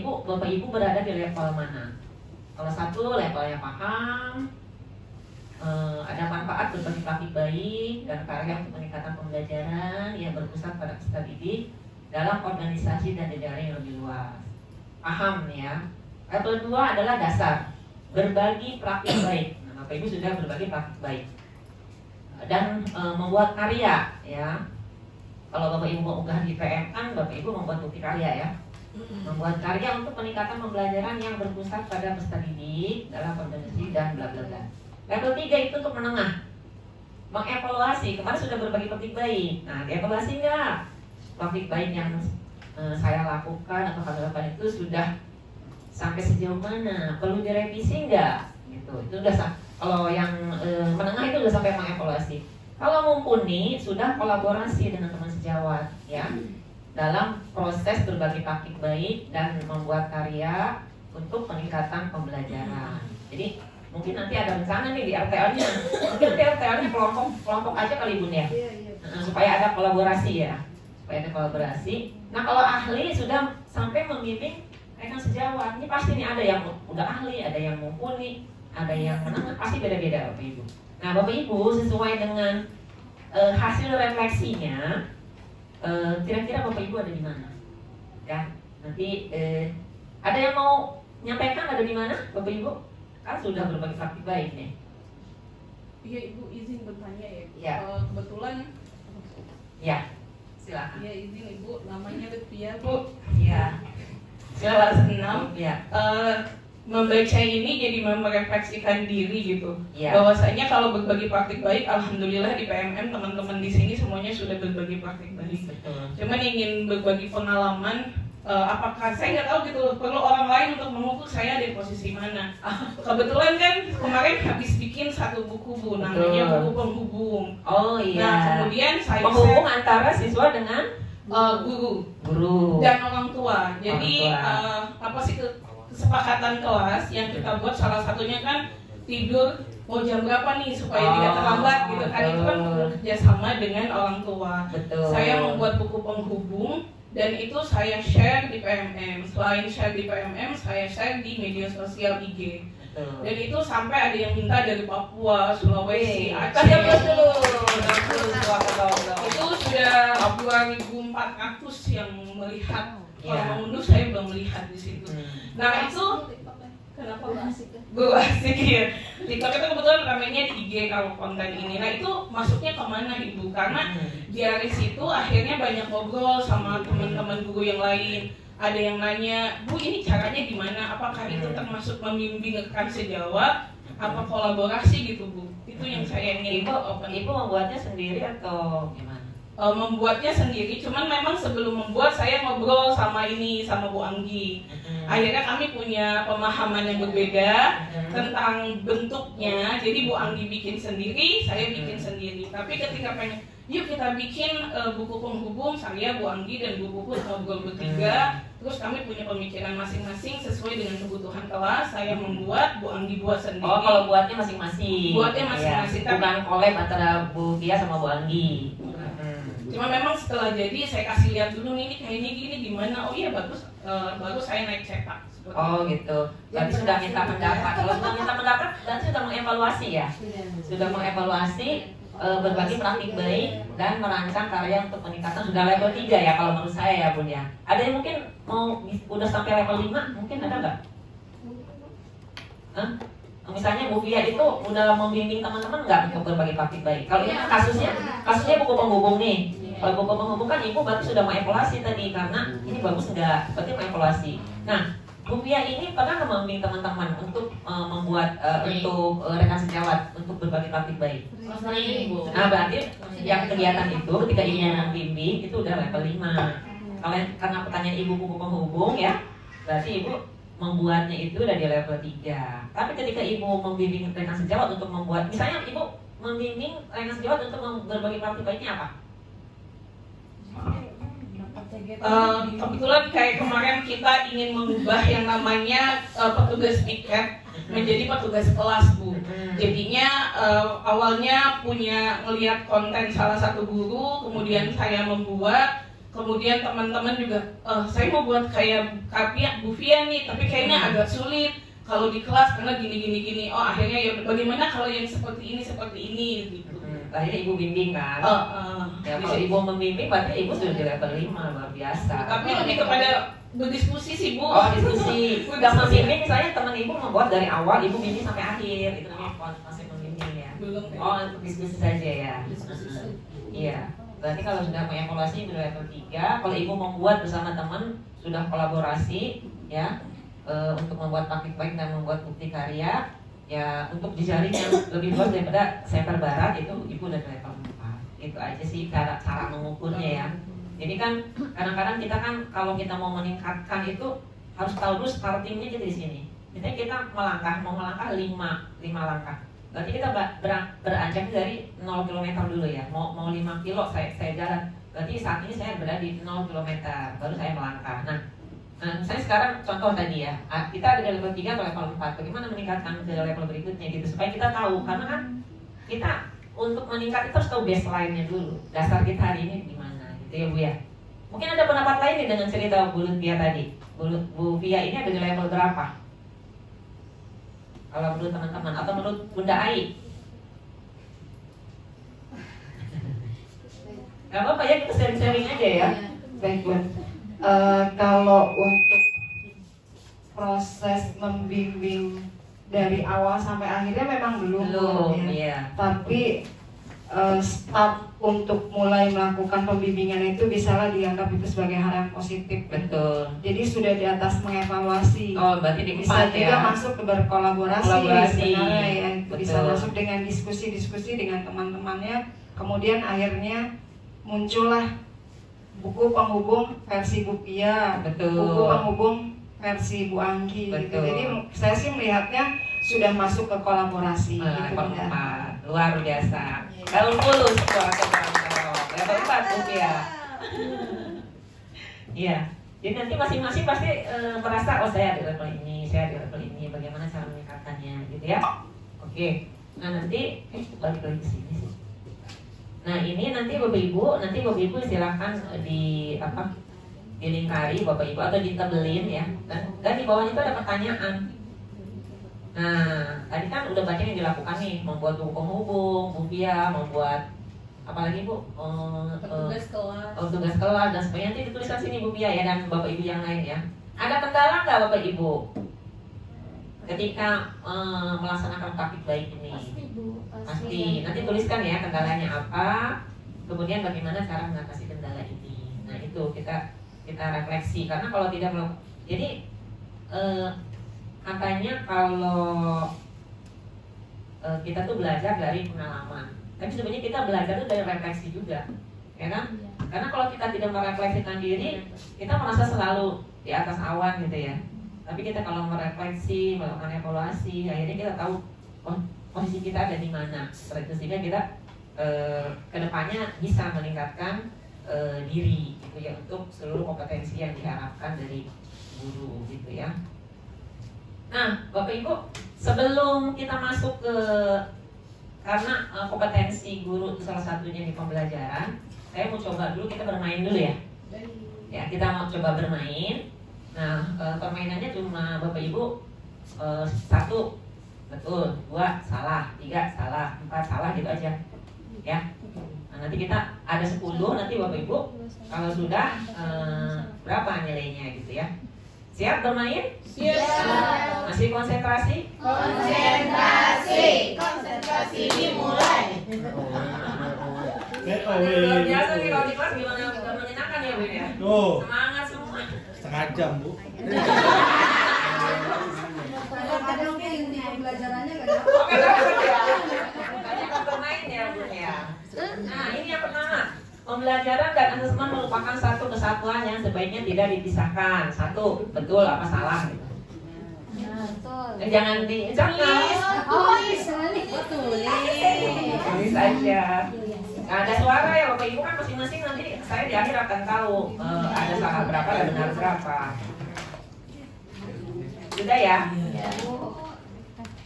Ibu berada di level mana. Kalau 1 levelnya paham, ada manfaat berbagi praktik baik dan karya untuk peningkatan pembelajaran yang berpusat pada peserta didik dalam organisasi dan jajaran yang lebih luas. Paham ya. Level 2 adalah dasar, berbagi praktik baik. Nah, Bapak Ibu sudah berbagi praktik baik dan membuat karya ya. Kalau Bapak Ibu mau unggah di PM kan Bapak Ibu membuat bukti karya ya. Membuat karya untuk peningkatan pembelajaran yang berpusat pada peserta didik dalam organisasi dan bla bla bla. Level 3 itu untuk menengah, mengevaluasi. Kemarin sudah berbagi praktik baik. Nah, dievaluasi nggak praktik baik yang saya lakukan atau kami lakukan itu sudah sampai sejauh mana? Perlu direvisi nggak? Gitu. Itu udah kalau yang menengah itu udah sampai mengevaluasi. Kalau mumpuni sudah kolaborasi dengan teman sejawat ya dalam proses berbagi praktik baik dan membuat karya untuk peningkatan pembelajaran. Jadi mungkin nanti ada rencana nih di RTL-nya. Mungkin di RTL-nya kelompok aja kali Bun ya. Supaya ada kolaborasi ya. Supaya ada kolaborasi. Nah, kalau ahli sudah sampai membimbing rekan sejawat. Ini pasti nih ada yang udah ahli, ada yang mumpuni, ada yang menengah, pasti beda-beda Bapak Ibu. Nah, Bapak Ibu sesuai dengan hasil refleksinya, kira-kira Bapak Ibu ada di mana? Ya, nanti ada yang mau nyampaikan ada di mana Bapak Ibu? Kan sudah berbagi praktik baik nih. Iya Ibu, izin bertanya ya. Ya. Kebetulan. Ya, silakan. Iya izin Ibu, namanya Lutfia Bu. Ya. Kelas 6. Ya. Membaca ini jadi merefleksikan diri gitu. Ya. Bahwasanya kalau berbagi praktik baik, alhamdulillah di PMM teman-teman di sini semuanya sudah berbagi praktik baik. Betul. Cuman ingin berbagi pengalaman, apakah saya nggak tahu gitu loh, perlu orang lain untuk mengukur saya di posisi mana. Kebetulan kan kemarin habis bikin satu buku Bu, namanya buku penghubung. Oh iya. Nah kemudian saya penghubung antara siswa dengan guru dan orang tua. Jadi apa sih kesepakatan kelas yang kita buat, salah satunya kan tidur mau jam berapa nih supaya tidak terlambat gitu kan. Itu kan perlu kerjasama dengan orang tua. Betul. Saya membuat buku penghubung dan itu saya share di PMM. Selain share di PMM, saya share di media sosial IG. Betul. Dan itu sampai ada yang minta dari Papua, Sulawesi, Aceh. Itu sudah 2.400 yang melihat. Kalau mengunduh saya belum melihat di situ. Nah itu kenapa gue asik ya. TikTok itu kebetulan ramenya di IG kalau konten ini. Nah itu masuknya kemana Ibu? Karena dari situ akhirnya banyak ngobrol sama teman-teman guru yang lain. Ada yang nanya, Bu ini caranya gimana? Apakah itu termasuk membimbing rekan sejawat? Apa kolaborasi gitu Bu? Itu yang saya ingin. Ibu membuatnya sendiri atau gimana? Membuatnya sendiri, cuman memang sebelum membuat saya ngobrol sama Bu Anggi. Akhirnya kami punya pemahaman yang berbeda tentang bentuknya. Jadi Bu Anggi bikin sendiri, saya bikin sendiri. Tapi ketika pengen, yuk kita bikin buku penghubung, saya, Bu Anggi dan Bu Puput ngobrol bertiga. Terus kami punya pemikiran masing-masing sesuai dengan kebutuhan kelas. Saya membuat, Bu Anggi buat sendiri. Oh, kalau buatnya masing-masing. Buatnya masing-masing. Ya, bukan collab antara Bu Pia sama Bu Anggi. Cuma memang setelah jadi saya kasih lihat dulu nih, kayaknya gini gimana. Oh iya bagus, baru saya naik cetak. Oh gitu. Berarti sudah minta pendapat. Kalau sudah minta pendapat, berarti sudah mengevaluasi ya. Sudah mengevaluasi berbagi praktik baik dan merancang karya untuk peningkatan. Sudah level 3 ya kalau menurut saya ya Bun ya. Ada yang mungkin mau udah sampai level 5, mungkin ada nggak? Misalnya Bu Fia itu udah membimbing teman-teman nggak untuk berbagi praktik baik? Kalau ini kasusnya buku penghubung nih. Kalau buku penghubung kan Ibu berarti sudah mengevaluasi tadi karena ini bagus nggak? Berarti mengevaluasi. Nah, Bu Fia ini pernah nggak membimbing teman-teman untuk membuat untuk rekan sejawat untuk berbagi praktik baik? Sering Bu. Nah, berarti yang kegiatan itu ketika Ibu membimbing itu udah level 5. Kalau karena pertanyaan Ibu buku penghubung ya, berarti Ibu membuatnya itu udah di level 3. Tapi ketika Ibu membimbing rekan sejawat untuk membuat, misalnya Ibu membimbing rekan sejawat untuk berbagi praktik baiknya apa? Kebetulan kayak kemarin kita ingin mengubah yang namanya petugas piket menjadi petugas kelas Bu. Jadinya awalnya punya ngelihat konten salah satu guru, kemudian saya membuat. kemudian teman-teman juga saya mau buat kayak Bu Fia nih, tapi kayaknya agak sulit kalau di kelas karena gini. Oh akhirnya ya bagaimana kalau yang seperti ini gitu. Akhirnya ibu bimbing kan. Ya kalau ibu membimbing berarti ibu sudah di level 5, luar biasa. Tapi lebih kepada berdiskusi sih Bu. Oh diskusi. Gak membimbing misalnya teman ibu membuat dari awal, ibu bimbing sampai akhir, itu namanya masih membimbing ya. Belum. Oh untuk diskusi saja ya. Diskusi saja. Iya. Berarti kalau sudah mengevaluasi di level 3, kalau ibu membuat bersama teman sudah kolaborasi ya untuk membuat praktik baik dan membuat bukti karya ya untuk dijaring yang lebih luas daripada Semper Barat itu ibu udah level 4. Itu aja sih cara mengukurnya ya. Jadi kan kadang-kadang kita kan kalau kita mau meningkatkan itu harus tahu dulu startingnya gitu di sini. Kita mau melangkah 5 langkah. Berarti kita beranjak dari 0 km dulu ya. Mau 5 kilo saya jalan. Berarti saat ini saya berada di 0 km, baru saya melangkah. Nah, saya sekarang contoh tadi ya. Kita ada di level 3 atau level 4. Bagaimana meningkatkan ke level berikutnya gitu supaya kita tahu, karena kan kita untuk meningkat itu harus tahu baseline-nya dulu. Dasar kita hari ini gimana gitu ya Bu ya. Mungkin ada pendapat lain nih dengan cerita Bu Lutia tadi. Bu Fia ini ada di level berapa? Kalau menurut teman-teman atau menurut Bunda Ai? Gak apa-apa ya, kita sharing-sharing aja ya. Baik Bun. Kalau untuk proses membimbing dari awal sampai akhirnya memang belum ya. Iya. Tapi start untuk mulai melakukan pembimbingan itu bisalah dianggap itu sebagai hal yang positif. Betul. Jadi sudah di atas mengevaluasi. Oh, berarti di bisa 4 juga ya. masuk ke berkolaborasi sebenarnya ya. Bisa Betul. masuk dengan diskusi-diskusi dengan teman-temannya. Kemudian akhirnya muncullah buku penghubung versi Bu Pia, Betul. buku penghubung versi Bu Anggi. Gitu. Betul. Jadi saya sih melihatnya sudah masuk ke kolaborasi. Gitu, Level Bunda. 4, luar biasa. Level 10 level 4 Bu Pia. Iya. Jadi nanti masing-masing pasti merasa oh saya di level ini, bagaimana cara meningkatkannya gitu ya. Oke. Nah nanti balik lagi ke sini sih. Nah ini nanti Bapak Ibu silakan dilingkari Bapak Ibu atau ditebelin ya. Dan di bawahnya itu ada pertanyaan. Nah tadi kan udah baca yang dilakukan nih, membuat buku penghubung, Bu Pia, membuat apalagi Bu? Tugas kelas dan sebagainya. Nanti dituliskan sini Bu Pia ya dan Bapak Ibu yang lain ya. Ada kendala nggak Bapak Ibu ketika melaksanakan praktik baik ini? Pasti. Nanti tuliskan ya kendalanya apa, kemudian bagaimana cara mengatasi kendala ini. Nah itu kita refleksi karena kalau tidak melakukan, jadi katanya kalau kita tuh belajar dari pengalaman, tapi sebenarnya kita belajar tuh dari refleksi juga, ya kan? Karena kalau kita tidak merefleksikan diri, kita merasa selalu di atas awan gitu ya. Tapi kita kalau merefleksi, melakukan evaluasi, akhirnya kita tahu oh, posisi kita ada di mana. Seperti itu sehingga kita kedepannya bisa meningkatkan diri gitu ya untuk seluruh kompetensi yang diharapkan dari guru gitu ya. Nah, Bapak Ibu, sebelum kita masuk ke karena kompetensi guru itu salah satunya di pembelajaran, saya mau coba dulu kita bermain dulu ya. Ya, kita mau coba bermain. Nah, permainannya cuma Bapak Ibu 1 betul, 2 salah, 3 salah, 4 salah gitu aja. Ya. Nah, nanti kita ada 10 nanti Bapak Ibu kalau sudah berapa nilainya gitu ya. Siap bermain? Siap. Masih konsentrasi? Konsentrasi dimulai. Luar biasa nih kalau di kelas gimana menyenangkan ya Bu ya? Tuh, Semangat semua. setengah jam Bu. Kadang-kadang mungkin inti pembelajarannya nggak dapat. Oke, dapat ya. Banyak kan bermain ya Bu ya. Nah ini yang pertama, pembelajaran dan asesmen merupakan satu kesatuan yang sebaiknya tidak dipisahkan. 1, betul apa salah gitu. Jangan tulis aja. Nah, ada suara ya Bapak Ibu kan masing-masing nanti saya di akhir akan tahu ada salah berapa dan benar berapa. Sudah ya?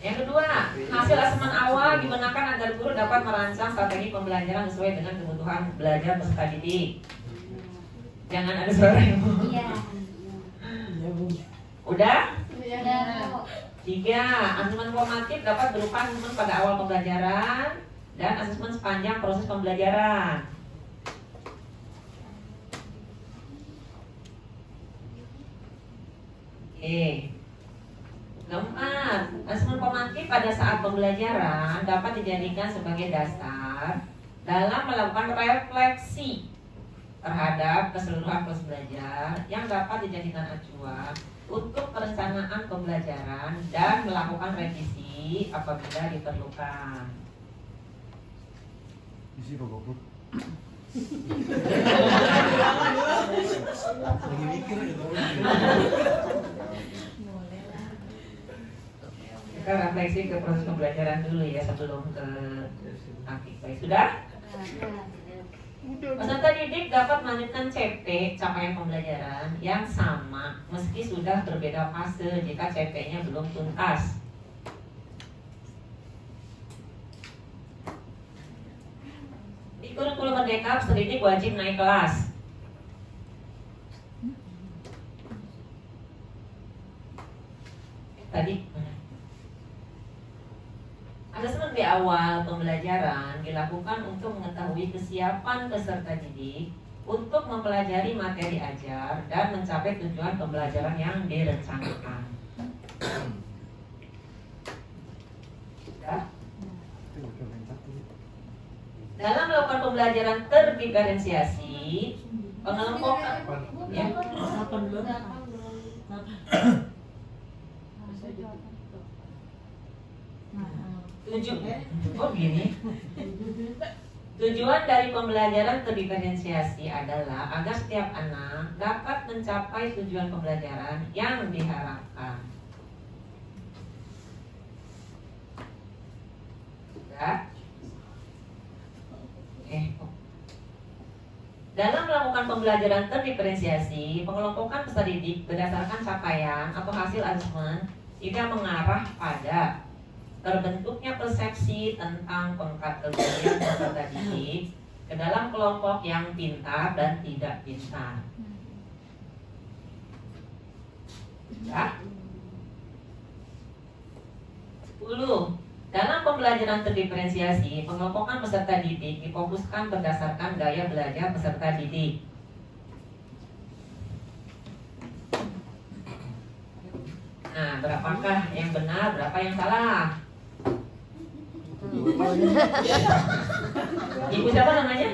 Yang kedua, hasil asesmen awal digunakan agar guru dapat merancang strategi pembelajaran sesuai dengan kebutuhan belajar peserta didik. Jangan ada suara yang Iya. Udah? Iya. 3. Asesmen formatif dapat berupa asesmen pada awal pembelajaran dan asesmen sepanjang proses pembelajaran. Oke. 4. Asesmen formatif pada saat pembelajaran dapat dijadikan sebagai dasar dalam melakukan refleksi terhadap keseluruhan proses belajar yang dapat dijadikan acuan untuk perencanaan pembelajaran dan melakukan revisi apabila diperlukan. Isi Pak Gopur. Lagi mikir gitu. Kita refleksi ke proses pembelajaran dulu ya sebelum ke aktif. Baik, sudah? Peserta didik dapat melanjutkan CP capaian pembelajaran yang sama meski sudah berbeda fase jika CP-nya belum tuntas. Di kurikulum Merdeka, peserta didik wajib naik kelas. Tadi asesmen di awal pembelajaran dilakukan untuk mengetahui kesiapan peserta didik untuk mempelajari materi ajar dan mencapai tujuan pembelajaran yang direncanakan. Dalam melakukan pembelajaran terdiferensiasi, pengelompokan ya. Tujuan dari pembelajaran terdiferensiasi adalah agar setiap anak dapat mencapai tujuan pembelajaran yang diharapkan. Sudah? Dalam melakukan pembelajaran terdiferensiasi, pengelompokan peserta didik berdasarkan capaian atau hasil asesmen jika mengarah pada terbentuknya persepsi tentang pengkategorian peserta didik ke dalam kelompok yang pintar dan tidak pintar. Ya. 10. Dalam pembelajaran terdiferensiasi, pengelompokan peserta didik difokuskan berdasarkan gaya belajar peserta didik. Nah, berapakah yang benar, berapa yang salah? Ibu siapa namanya?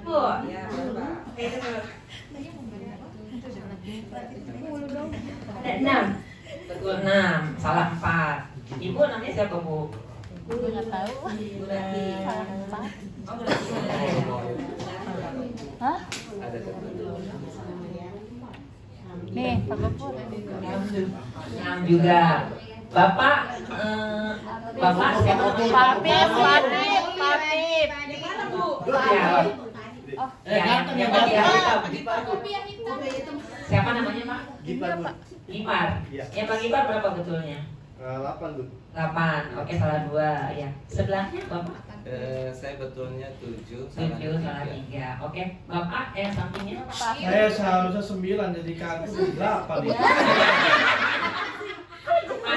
Bu. Ya, ada 6. Betul 6, salah 4. Ibu namanya siapa, Bu? Ibu nggak tahu. Ibu Rati. Salah 4. Oh, berarti Hah? Ada satu. Nih, Pak Gopur. 6 juga. Bapak siapa namanya? Papip, Papip, Papip. Ya, yang bagi hitam. Siapa namanya, Pak? Gipar, Bu. Gipar. Iya. Yang Pak Gipar berapa betulnya? 8, Bu. 8. Oke, salah 2 ya. Sebelahnya Bapak? Saya betulnya 7, 7, salah 3. Oke, Bapak yang sampingnya? Saya seharusnya 9 jadi kaku 8 ya.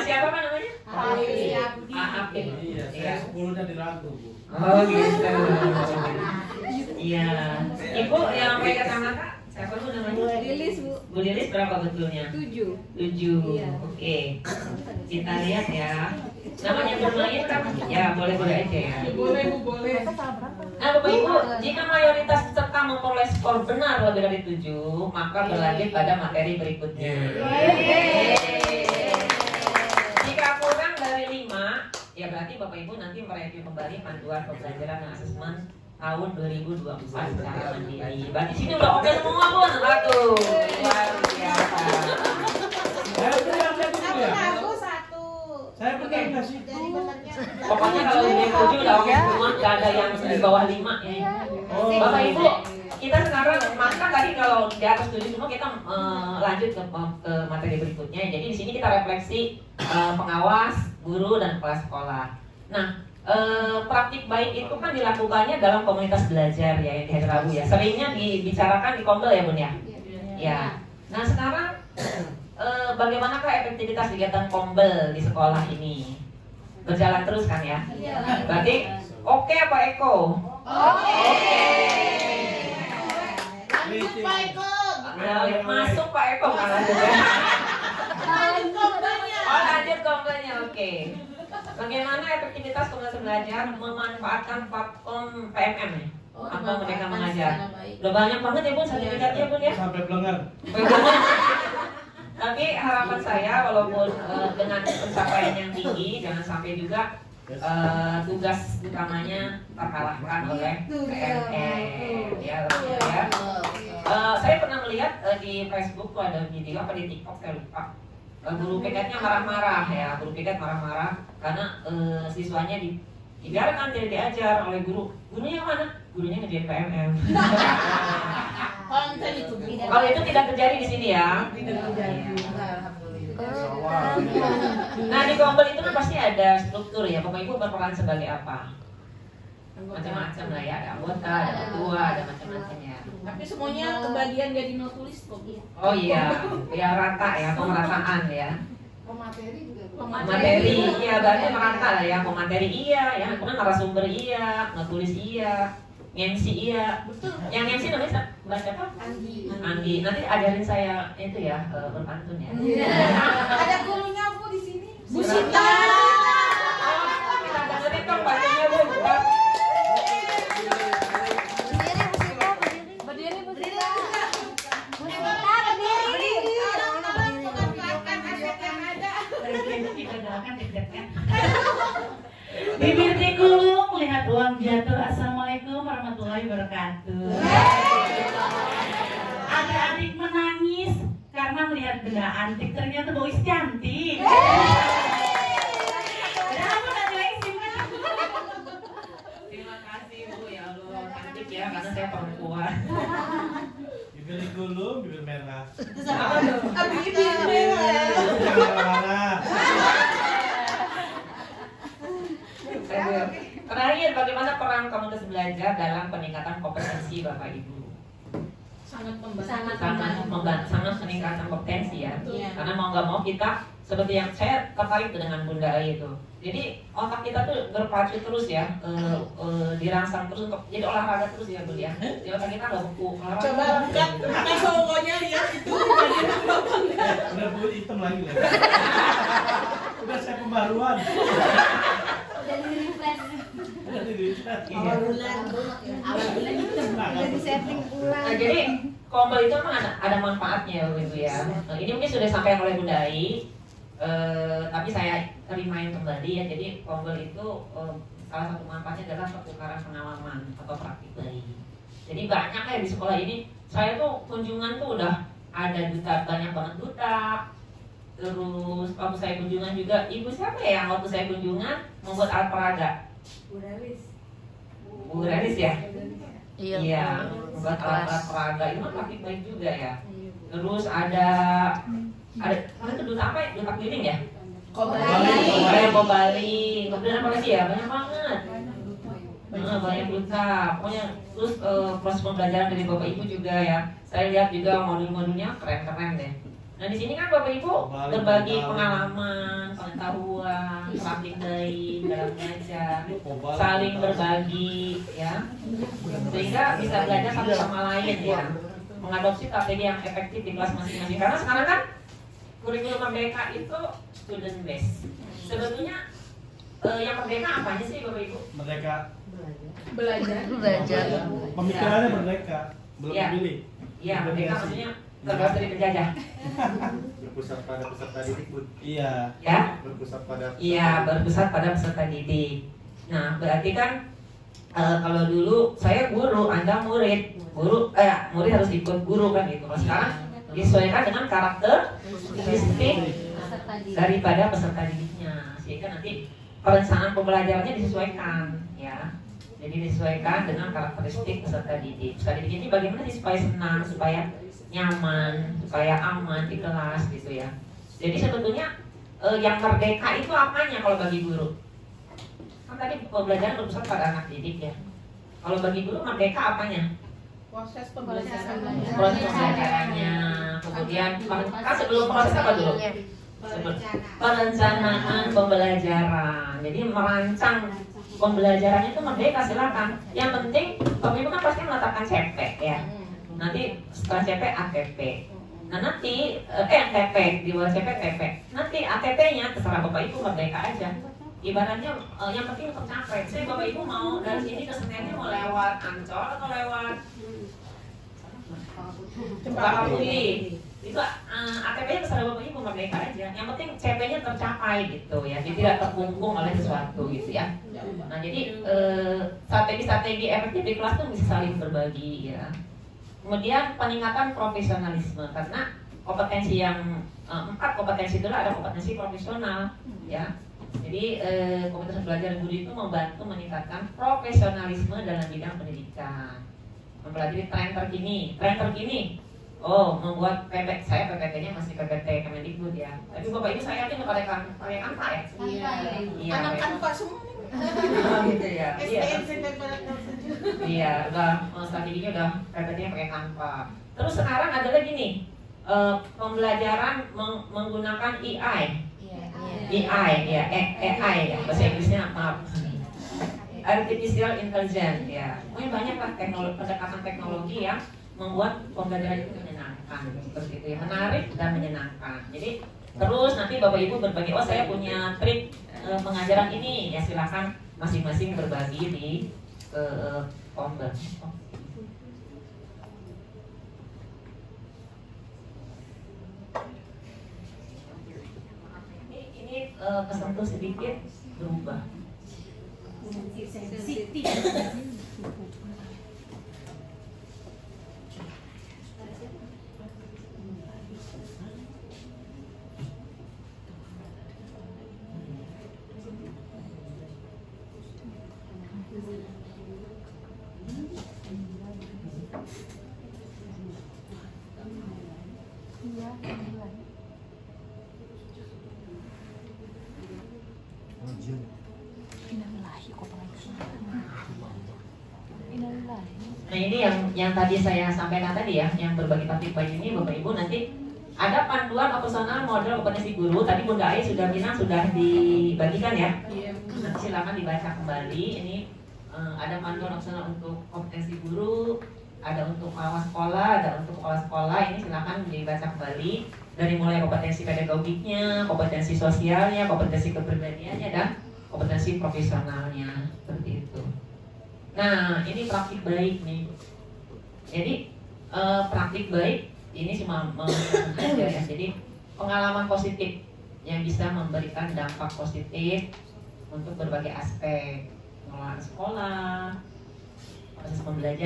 Siapa Pak namanya? Apip. Iya, saya 10-nya diragu, Bu. Oh gitu. Iya. Ibu yang pakai kacamata siapa Bu namanya? Lilis, Bu. Bu Lilis berapa betulnya? 7. 7. Iya. Oke. Kita lihat ya. Namanya bermain kan? Ya, boleh-boleh aja ya. Boleh, Bu, boleh. Nah, Bapak Ibu, jika mayoritas peserta memperoleh skor benar lebih dari 7, maka berlanjut pada materi berikutnya. Jika kurang dari 5, ya berarti Bapak Ibu nanti mereview kembali panduan pembelajaran dan asesmen tahun 2024 secara mandiri. Berarti sini udah oke semua, Bun. Aduh, luar biasa. Saya pernah nggak sih? Pokoknya kalau di 7 udah oke semua, nggak ada yang di bawah 5 ya. Bapak Ibu, kita sekarang maka tadi kalau di atas 7 semua kita lanjut ke materi berikutnya. Jadi di sini kita refleksi pengawas, guru dan kepala sekolah. Nah, praktik baik itu kan dilakukannya dalam komunitas belajar ya yang di hari Rabu ya. Seringnya dibicarakan di Kombel ya Bun ya. Ya. Nah sekarang bagaimanakah efektivitas kegiatan Kombel di sekolah ini? Berjalan terus kan ya? Berarti oke apa Eko? Oke. Lanjut Pak Eko. Masuk Pak Eko kan lanjut ya. Oh lanjut Kombelnya oke. Bagaimana efektivitas komunitas belajar memanfaatkan platform PMM ya? Apa mereka mengajar? Udah banyak banget ya Bun sertifikatnya Bun ya? Sampai blenger. Tapi harapan saya walaupun dengan pencapaian yang tinggi jangan sampai juga tugas utamanya terkalahkan oleh PMM ya. Saya pernah melihat di Facebook tuh ada video apa di TikTok saya lupa. Guru PKT-nya marah-marah ya, guru PKT marah-marah karena siswanya dibiarkan tidak diajar oleh guru. Gurunya yang mana? Gurunya ngerjain PMM. Kalau itu tidak terjadi di sini ya. Nah di Kombel itu kan pasti ada struktur ya. Bapak Ibu berperan sebagai apa? Macam-macam lah ya. Ada anggota, ada ketua, ada macam-macam ya. Tapi semuanya kebagian jadi no tulis kok. Oh iya, ya rata ya, pemerataan ya. Pemateri juga. Materi, iya berarti merata lah ya. Pemateri iya, ya kemudian narasumber iya, ngetulis iya, MC iya. Betul. Yang MC namanya Mbak siapa? Andi. Nanti ajarin saya itu ya berpantun ya. Ada gurunya Bu di sini. Bu Sita. Kita dengerin dong pantunnya Bu. Bibir digulung melihat uang jatuh. Assalamualaikum warahmatullahi wabarakatuh. Adik-adik menangis karena melihat benda antik ternyata bois cantik. Terima kasih Bu ya Allah cantik ya karena saya perempuan. Bibir digulung, bibir merah. Bibir merah. Terakhir, bagaimana peran komunitas belajar dalam peningkatan kompetensi Bapak Ibu? Sangat Sangat meningkatkan kompetensi ya. Karena mau nggak mau kita seperti yang saya tertarik dengan Bunda Ai itu. Jadi otak kita tuh berpacu terus ya, dirangsang terus untuk jadi olahraga terus ya Bunda ya. Jadi otak kita nggak beku. Coba buka pokoknya lihat itu. Udah buat hitam lagi lah. Udah saya pembaruan. Awal bulan hitam. Udah di setting ulang. Nah, jadi Kombel itu memang ada manfaatnya ya Ibu ya. Nah, ini mungkin sudah sampai oleh Bunda Ai, tapi saya remind kembali ya. Jadi Kombel itu salah satu manfaatnya adalah pertukaran pengalaman atau praktik baik. Jadi banyak ya di sekolah ini. Saya tuh kunjungan tuh udah ada banyak banget duta. Terus waktu saya kunjungan juga, ibu siapa ya yang waktu saya kunjungan membuat alat peraga? Bu Relis ya? Iya, membuat alat peraga itu kan praktik baik juga ya. Terus ada itu duta apa ya? Duta keliling ya? Kobali. Kemudian apa lagi ya? Banyak banget. Banyak duta. Pokoknya terus proses pembelajaran dari Bapak Ibu juga ya. Saya lihat juga modul-modulnya keren-keren deh. Nah di sini kan Bapak Ibu berbagi pengalaman, pengetahuan, praktik baik dalam belajar, saling berbagi, ya, sehingga bisa belajar satu sama lain ya, mengadopsi strategi yang efektif di kelas masing-masing. Karena sekarang kan kurikulum Merdeka itu student based. Sebetulnya yang merdeka apanya sih Bapak Ibu? Merdeka Belajar. Pemikirannya merdeka, belum Ya. dipilih. Iya, merdeka maksudnya terbebas dari penjajah. Berpusat pada peserta didik, Bu. Iya. Ya? Berpusat pada Iya, berpusat pada peserta didik. Nah, berarti kan kalau dulu saya guru, Anda murid. Murid harus ikut guru kan gitu. Kalau sekarang disesuaikan dengan karakteristik daripada peserta didiknya. Sehingga nanti perencanaan pembelajarannya disesuaikan, ya. Jadi disesuaikan dengan karakteristik peserta didik. Peserta didik ini bagaimana sih supaya senang, supaya nyaman, supaya aman di kelas gitu ya. Jadi sebetulnya yang merdeka itu apanya kalau bagi guru? Kan tadi pembelajaran berpusat pada anak didik ya. Kalau bagi guru merdeka apanya? Proses pembelajaran. Proses pembelajarannya, kemudian kan sebelum proses apa dulu? Perencanaan pembelajaran. Jadi merancang pembelajarannya itu merdeka, silakan. Yang penting Bapak Ibu kan pasti meletakkan CP ya. Nanti setelah CP ATP. Nah nanti TP di bawah CP TP. Nanti ATP-nya terserah Bapak Ibu, merdeka aja. Ibaratnya yang penting tercapai. Saya Bapak Ibu mau dari sini ke Senennya mau lewat Ancol atau lewat Cempaka Putih. Itu ATP-nya terserah Bapak Ibu, merdeka aja. Yang penting CP-nya tercapai gitu ya. Jadi tidak terkungkung oleh sesuatu gitu ya. Nah jadi strategi-strategi efektif di kelas tuh bisa saling berbagi ya. Kemudian peningkatan profesionalisme, karena kompetensi yang 4 kompetensi itu ada kompetensi profesional ya. Jadi kompetensi belajar guru itu membantu meningkatkan profesionalisme dalam bidang pendidikan. Mempelajari tren terkini. Oh, membuat PPT, saya PPT-nya masih PPT Kemendikbud ya. Tapi Bapak Ibu saya yakin pakai Canva ya? Iya. Anak Canva semua nih. Gitu ya. Iya, udah strateginya udah PPT-nya pakai Canva. Terus sekarang ada lagi nih pembelajaran menggunakan AI ya, bahasa Inggrisnya maaf. Artificial Intelligence ya. Mungkin banyak lah pendekatan teknologi yang membuat pembelajaran itu menyenangkan, seperti itu ya, menarik dan menyenangkan. Jadi terus nanti Bapak Ibu berbagi, oh saya punya trik pengajaran ini ya, silakan masing-masing berbagi di Pomber. Ini kesentuh sedikit berubah. Sensitif. Nah ini yang tadi saya sampaikan tadi ya, yang berbagi topik baik ini Bapak Ibu nanti ada panduan operasional model kompetensi guru. Tadi Bunda Ai sudah bilang sudah dibagikan ya. Nanti silakan dibaca kembali. Ini ada panduan operasional untuk kompetensi guru, ada untuk pengawas sekolah, ada untuk kepala sekolah. Ini silakan dibaca kembali dari mulai kompetensi pedagogiknya, kompetensi sosialnya, kompetensi kepribadiannya, dan kompetensi profesionalnya seperti itu. Nah, ini praktik baik nih. Jadi praktik baik ini cuma aja ya. Jadi pengalaman positif yang bisa memberikan dampak positif untuk berbagai aspek pengelolaan sekolah, proses pembelajaran.